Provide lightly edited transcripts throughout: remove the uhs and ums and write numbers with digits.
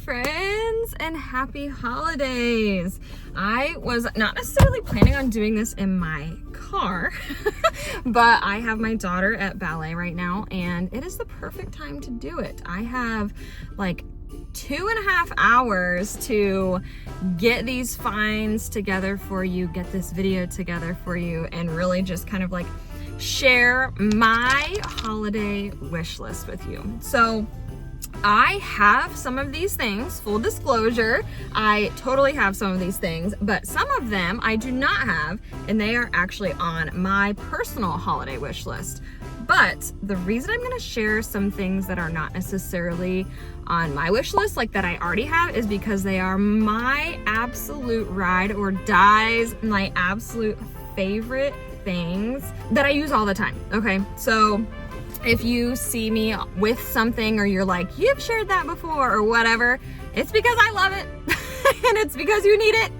friends, and happy holidays. I was not necessarily planning on doing this in my car, but I have my daughter at ballet right now, and it is the perfect time to do it. I have like 2.5 hours to get these finds together for you, get this video together for you, and really just kind of like share my holiday wish list with you. So I have some of these things, full disclosure, I totally have some of these things, but some of them I do not have, and they are actually on my personal holiday wish list. But the reason I'm gonna share some things that are not necessarily on my wish list, like that I already have, is because they are my absolute ride or dies, my absolute favorite things that I use all the time, okay? So if you see me with something or you're like, you've shared that before or whatever, it's because I love it and it's because you need it,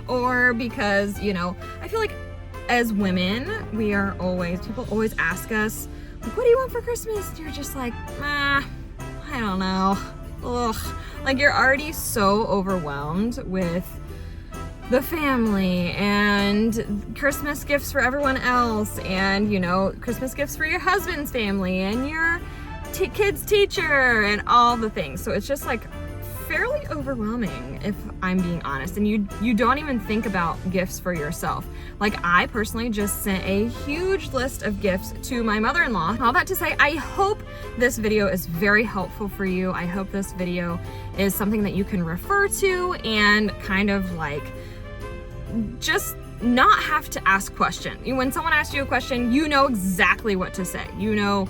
or because, you know, I feel like as women, people always ask us, like, what do you want for Christmas? And you're just like, I don't know. Ugh. Like, you're already so overwhelmed with the family and Christmas gifts for everyone else, and, you know, Christmas gifts for your husband's family and your kid's teacher and all the things. So it's just like fairly overwhelming, if I'm being honest, and you don't even think about gifts for yourself. Like, I personally just sent a huge list of gifts to my mother-in-law. All that to say, I hope this video is very helpful for you. I hope this video is something that you can refer to and kind of like just not have to ask questions. When someone asks you a question, you know exactly what to say. You know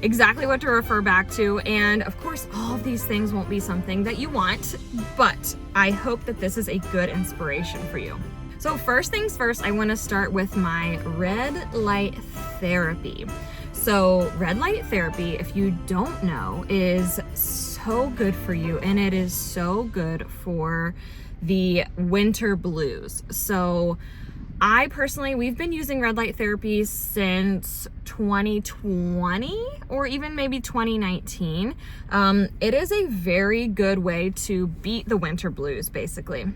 exactly what to refer back to. And of course, all of these things won't be something that you want, but I hope that this is a good inspiration for you. So first things first, I want to start with my red light therapy. So red light therapy, if you don't know, is so good for you, and it is so good for the winter blues. So I personally, we've been using red light therapy since 2020 or even maybe 2019. It is a very good way to beat the winter blues, basically.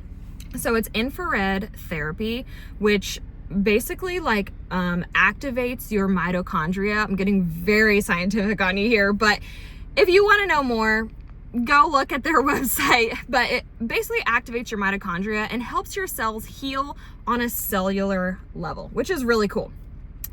So it's infrared therapy, which basically like activates your mitochondria. I'm getting very scientific on you here, but if you want to know more, go look at their website. But it basically activates your mitochondria and helps your cells heal on a cellular level, which is really cool.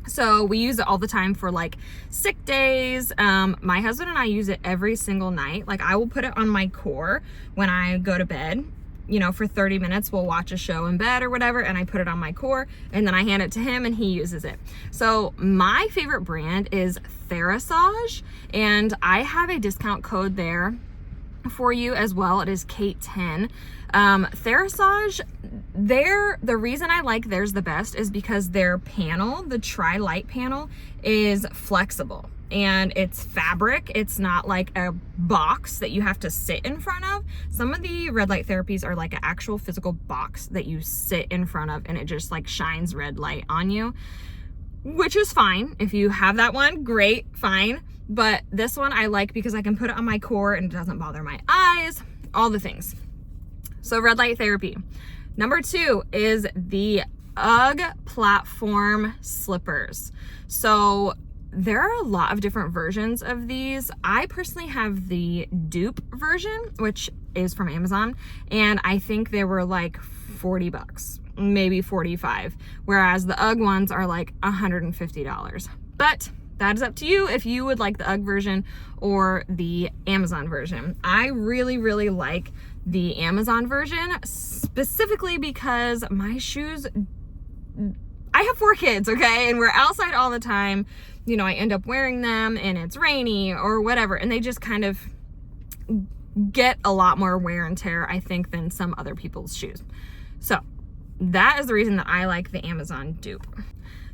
So we use it all the time for like sick days. My husband and I use it every single night. Like, I will put it on my core when I go to bed. You know, for 30 minutes, we'll watch a show in bed or whatever, and I put it on my core, and then I hand it to him and he uses it. So my favorite brand is Therasage, and I have a discount code there for you as well. It is Kate10. Therasage, the reason I like theirs the best is because their panel, the tri-light panel, is flexible. And it's fabric. It's not like a box that you have to sit in front of. Some of the red light therapies are like an actual physical box that you sit in front of, and it just like shines red light on you, which is fine. If you have that one, great, fine. But this one I like because I can put it on my core and it doesn't bother my eyes, all the things. So red light therapy. Number 2 is the UGG platform slippers. So there are a lot of different versions of these. I personally have the dupe version, which is from Amazon, and I think they were like $40, maybe 45, whereas the UGG ones are like $150. But that is up to you if you would like the UGG version or the Amazon version. I really, really like the Amazon version, specifically because my shoes, I have 4 kids, okay? And we're outside all the time. You know, I end up wearing them and it's rainy or whatever, and they just kind of get a lot more wear and tear, I think, than some other people's shoes. So that is the reason that I like the Amazon dupe.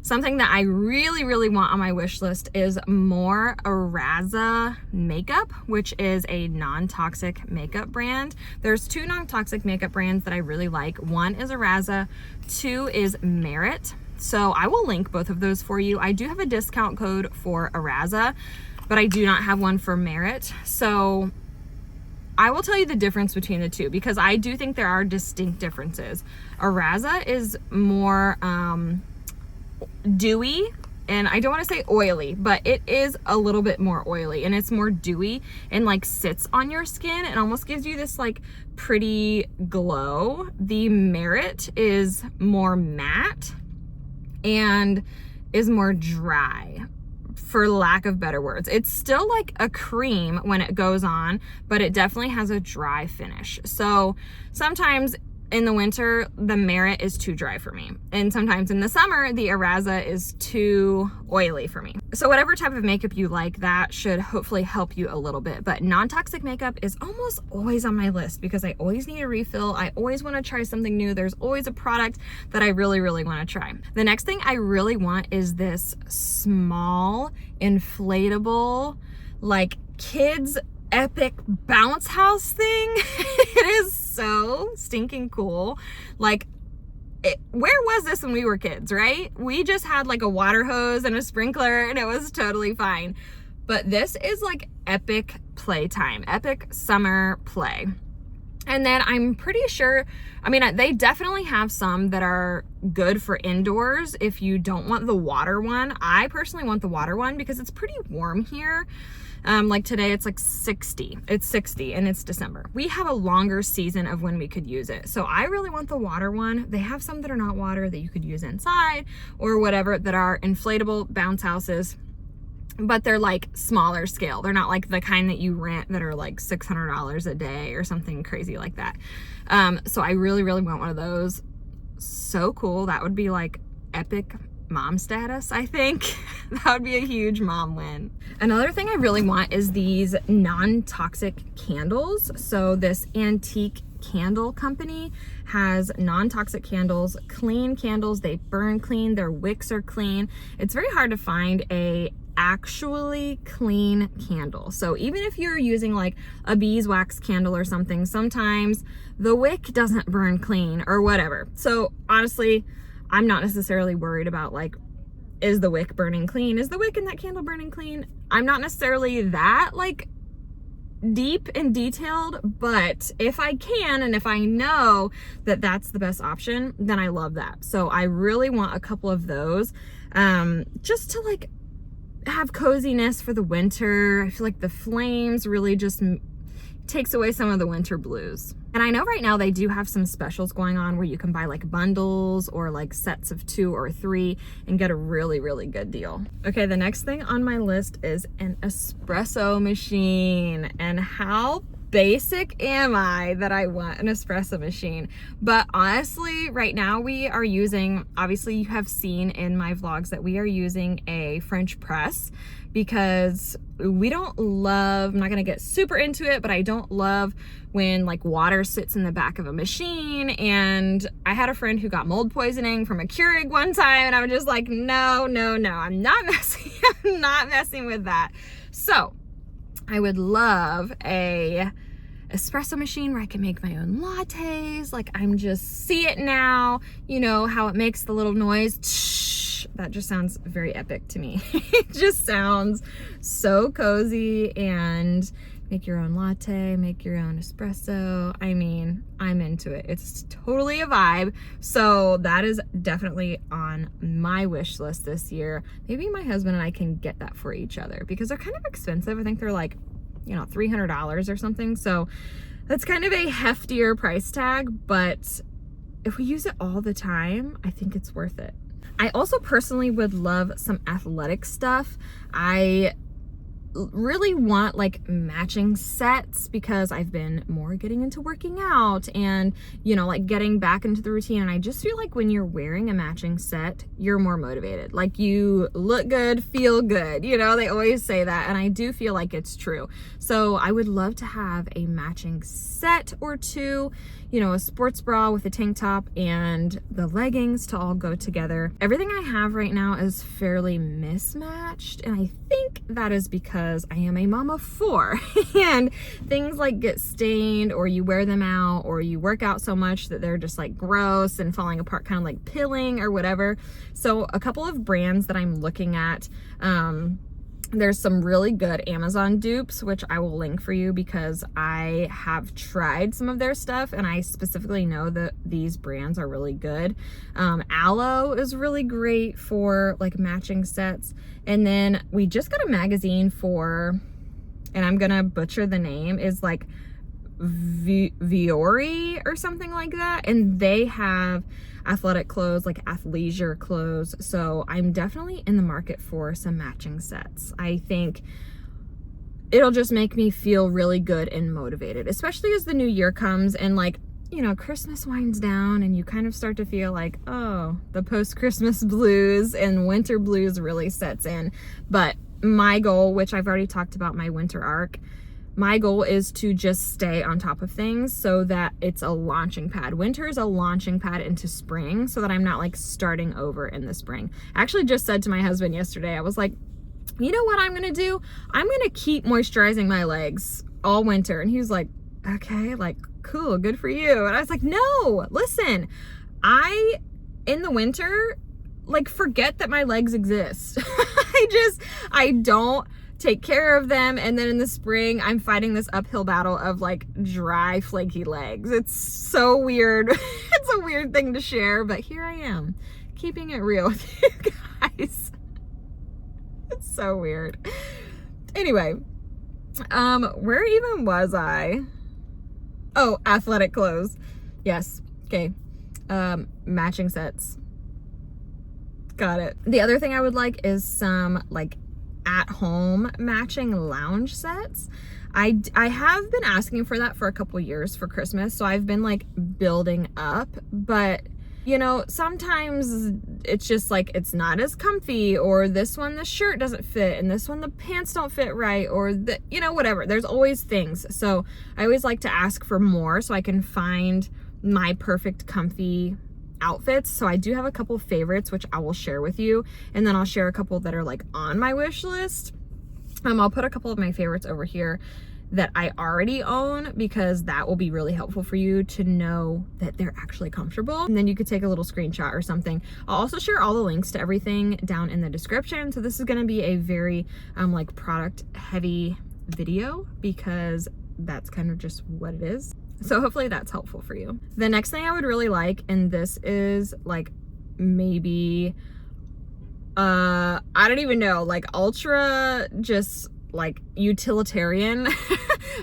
Something that I really, really want on my wish list is more Araza makeup, which is a non-toxic makeup brand. There's 2 non-toxic makeup brands that I really like. One is Araza, 2 is Merit. So I will link both of those for you. I do have a discount code for Araza, but I do not have one for Merit. So I will tell you the difference between the two because I do think there are distinct differences. Araza is more dewy, and I don't want to say oily, but it is a little bit more oily, and it's more dewy and like sits on your skin and almost gives you this like pretty glow. The Merit is more matte and is more dry, for lack of better words. It's still like a cream when it goes on, but it definitely has a dry finish. So sometimes in the winter, the Merit is too dry for me. And sometimes in the summer, the Araza is too oily for me. So whatever type of makeup you like, that should hopefully help you a little bit. But non-toxic makeup is almost always on my list because I always need a refill. I always want to try something new. There's always a product that I really, really want to try. The next thing I really want is this small, inflatable, like kids epic bounce house thing. It is so stinking cool. Like, where was this when we were kids, right? We just had like a water hose and a sprinkler and it was totally fine. But this is like epic playtime, epic summer play. And then I'm pretty sure, I mean, they definitely have some that are good for indoors if you don't want the water one. I personally want the water one because it's pretty warm here. Like today it's like 60. It's 60 and it's December. We have a longer season of when we could use it. So I really want the water one. They have some that are not water that you could use inside or whatever that are inflatable bounce houses, but they're like smaller scale. They're not like the kind that you rent that are like $600 a day or something crazy like that. So I really, really want one of those. So cool. That would be like epic mom status, I think. That would be a huge mom win. Another thing I really want is these non-toxic candles. So this antique candle company has non-toxic candles, clean candles. They burn clean, their wicks are clean. It's very hard to find a actually clean candle. So even if you're using like a beeswax candle or something, sometimes the wick doesn't burn clean or whatever. So honestly, I'm not necessarily worried about like, is the wick burning clean? Is the wick in that candle burning clean? I'm not necessarily that like deep and detailed, but if I can and if I know that that's the best option, then I love that. So I really want a couple of those just to like have coziness for the winter. I feel like the flames really just takes away some of the winter blues. And I know right now they do have some specials going on where you can buy like bundles or like sets of 2 or 3 and get a really, really good deal. Okay, the next thing on my list is an espresso machine. And how basic am I that I want an espresso machine? But honestly, right now we are using, obviously you have seen in my vlogs that we are using a French press because we don't love, I'm not gonna get super into it, but I don't love when like water sits in the back of a machine. And I had a friend who got mold poisoning from a Keurig one time and I was just like, no, I'm not messing with that. So I would love a espresso machine where I can make my own lattes. Like I'm just see it now, you know how it makes the little noise. That just sounds very epic to me. It just sounds so cozy. And make your own latte, make your own espresso. I mean, I'm into it. It's totally a vibe. So that is definitely on my wish list this year. Maybe my husband and I can get that for each other because they're kind of expensive. I think they're like, you know, $300 or something. So that's kind of a heftier price tag, but if we use it all the time, I think it's worth it. I also personally would love some athletic stuff. I really want like matching sets because I've been more getting into working out and, you know, like getting back into the routine. And I just feel like when you're wearing a matching set, you're more motivated. Like you look good, feel good. You know, they always say that. And I do feel like it's true. So I would love to have a matching set or two, you know, a sports bra with a tank top and the leggings to all go together. Everything I have right now is fairly mismatched. And I think that is because I am a mom of 4 and things like get stained or you wear them out or you work out so much that they're just like gross and falling apart, kind of like pilling or whatever. So a couple of brands that I'm looking at, There's some really good Amazon dupes, which I will link for you because I have tried some of their stuff and I specifically know that these brands are really good. Aloe is really great for like matching sets. And then we just got a magazine for, and I'm gonna butcher the name, is like Viore or something like that. And they have athletic clothes, like athleisure clothes. So I'm definitely in the market for some matching sets. I think it'll just make me feel really good and motivated, especially as the new year comes and like, you know, Christmas winds down and you kind of start to feel like, oh, the post-Christmas blues and winter blues really sets in. But my goal, which I've already talked about my winter arc, my goal is to just stay on top of things so that it's a launching pad. Winter is a launching pad into spring so that I'm not like starting over in the spring. I actually just said to my husband yesterday, I was like, you know what I'm gonna do? I'm gonna keep moisturizing my legs all winter. And he was like, okay, like cool, good for you. And I was like, no, listen, in the winter, like forget that my legs exist. I don't take care of them, and then in the spring I'm fighting this uphill battle of like dry flaky legs. It's so weird. It's a weird thing to share, but here I am keeping it real with you guys. It's so weird. Anyway, where even was I? Oh, athletic clothes. Yes. Okay. Matching sets. Got it. The other thing I would like is some like at-home matching lounge sets. I have been asking for that for a couple years for Christmas, so I've been like building up, but you know, sometimes it's just like it's not as comfy, or this one the shirt doesn't fit, and this one the pants don't fit right, or the, you know, whatever. There's always things. So I always like to ask for more so I can find my perfect comfy outfits. So I do have a couple favorites which I will share with you, and then I'll share a couple that are like on my wish list. I'll put a couple of my favorites over here that I already own, because that will be really helpful for you to know that they're actually comfortable, and then you could take a little screenshot or something. I'll also share all the links to everything down in the description. So this is going to be a very like product heavy video, because that's kind of just what it is. So hopefully that's helpful for you. The next thing I would really like, and this is like maybe, I don't even know, like ultra just like utilitarian,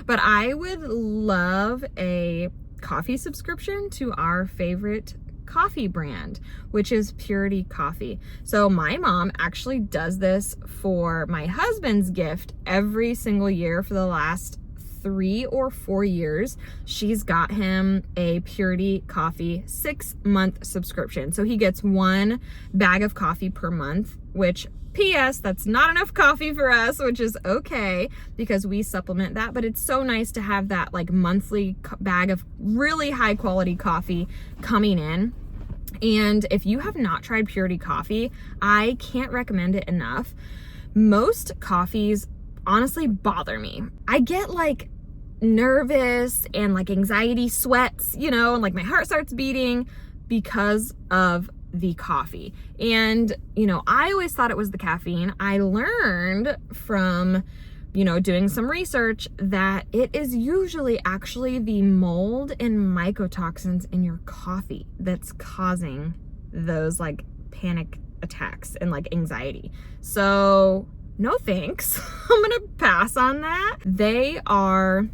but I would love a coffee subscription to our favorite coffee brand, which is Purity Coffee. So my mom actually does this for my husband's gift every single year for the last 3 or 4 years. She's got him a Purity Coffee 6-month subscription. So he gets 1 bag of coffee per month, which P.S. that's not enough coffee for us, which is okay because we supplement that, but it's so nice to have that like monthly bag of really high quality coffee coming in. And if you have not tried Purity Coffee, I can't recommend it enough. Most coffees honestly bother me. I get like nervous and like anxiety sweats, you know, and like my heart starts beating because of the coffee. And you know, I always thought it was the caffeine. I learned from, you know, doing some research that it is usually actually the mold and mycotoxins in your coffee that's causing those like panic attacks and like anxiety. So no thanks. I'm gonna pass on that. They are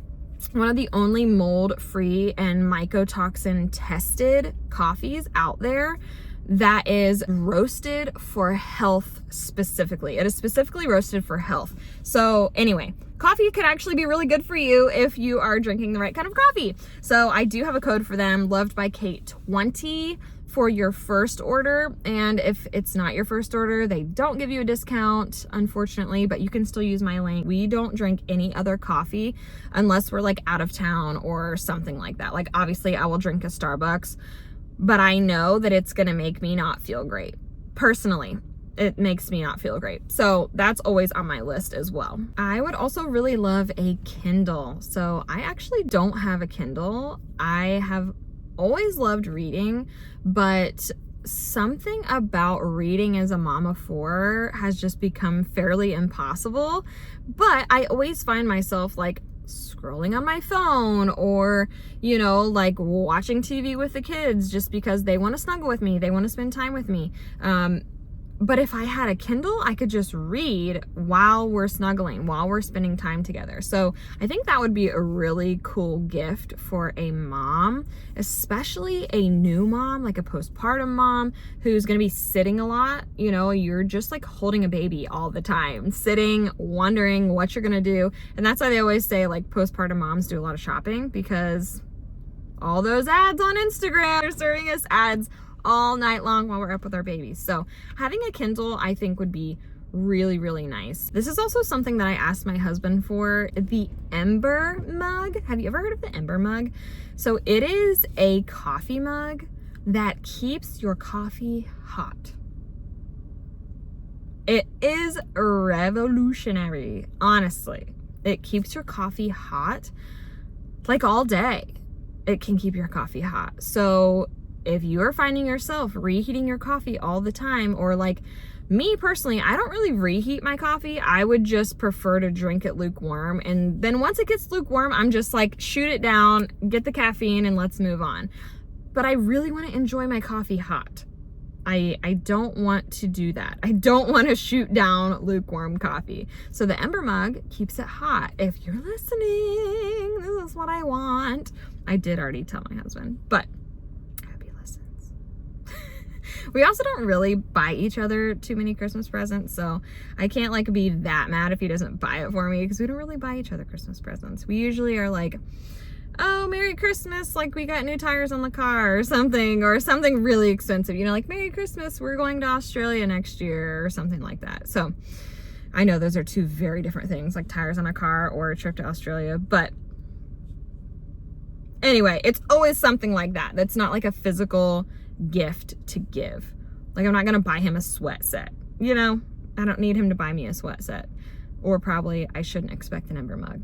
one of the only mold-free and mycotoxin tested coffees out there that is roasted for health specifically. It is specifically roasted for health. So anyway, coffee can actually be really good for you if you are drinking the right kind of coffee. So I do have a code for them, Loved by Kate 20 for your first order. And if it's not your first order, they don't give you a discount, unfortunately, but you can still use my link. We don't drink any other coffee unless we're like out of town or something like that. Like obviously I will drink a Starbucks, but I know that it's gonna make me not feel great. Personally, it makes me not feel great. So that's always on my list as well. I would also really love a Kindle. So I actually don't have a Kindle. I have always loved reading, but something about reading as a mom of 4 has just become fairly impossible. But I always find myself like scrolling on my phone or, you know, like watching TV with the kids just because they want to snuggle with me, they want to spend time with me. But if I had a Kindle, I could just read while we're snuggling, while we're spending time together. So I think that would be a really cool gift for a mom, especially a new mom, like a postpartum mom who's gonna be sitting a lot. You know, you're just like holding a baby all the time, sitting, wondering what you're gonna do. And that's why they always say like postpartum moms do a lot of shopping, because all those ads on Instagram are serving us ads all night long while we're up with our babies. So having a Kindle, I think, would be really, really nice. This is also something that I asked my husband for, the Ember mug. Have you ever heard of the Ember mug? So it is a coffee mug that keeps your coffee hot. It is revolutionary, honestly. It keeps your coffee hot like all day. It can keep your coffee hot. So if you are finding yourself reheating your coffee all the time, or like me personally, I don't really reheat my coffee. I would just prefer to drink it lukewarm. And then once it gets lukewarm, I'm just like, shoot it down, get the caffeine, and let's move on. But I really want to enjoy my coffee hot. I don't want to do that. I don't want to shoot down lukewarm coffee. So the Ember mug keeps it hot. If you're listening, this is what I want. I did already tell my husband, but we also don't really buy each other too many Christmas presents, so I can't like be that mad if he doesn't buy it for me, because we don't really buy each other Christmas presents. We usually are like, oh, Merry Christmas, like we got new tires on the car or something really expensive, you know, like Merry Christmas, we're going to Australia next year or something like that. So I know those are two very different things, like tires on a car or a trip to Australia, but anyway, it's always something like that. That's not like a physical gift to give. Like, I'm not gonna buy him a sweat set, you know? I don't need him to buy me a sweat set. Or probably I shouldn't expect an Ember mug.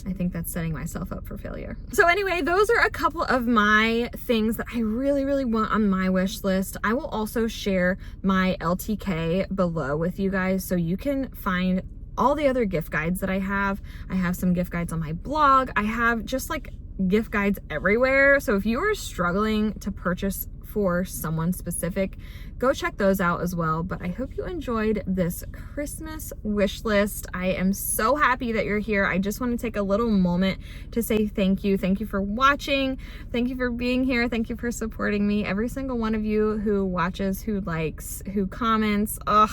I think that's setting myself up for failure. So anyway, those are a couple of my things that I really, really want on my wish list. I will also share my LTK below with you guys so you can find all the other gift guides that I have. I have some gift guides on my blog. I have just like gift guides everywhere. So if you are struggling to purchase for someone specific, go check those out as well. But I hope you enjoyed this Christmas wish list. I am so happy that you're here. I just want to take a little moment to say thank you. Thank you for watching. Thank you for being here. Thank you for supporting me. Every single one of you who watches, who likes, who comments. Ugh,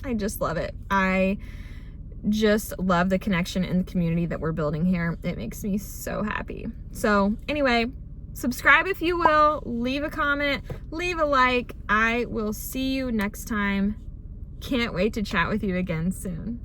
I just love it. I just love the connection and the community that we're building here. It makes me so happy. So anyway, subscribe if you will, leave a comment, leave a like. I will see you next time. Can't wait to chat with you again soon.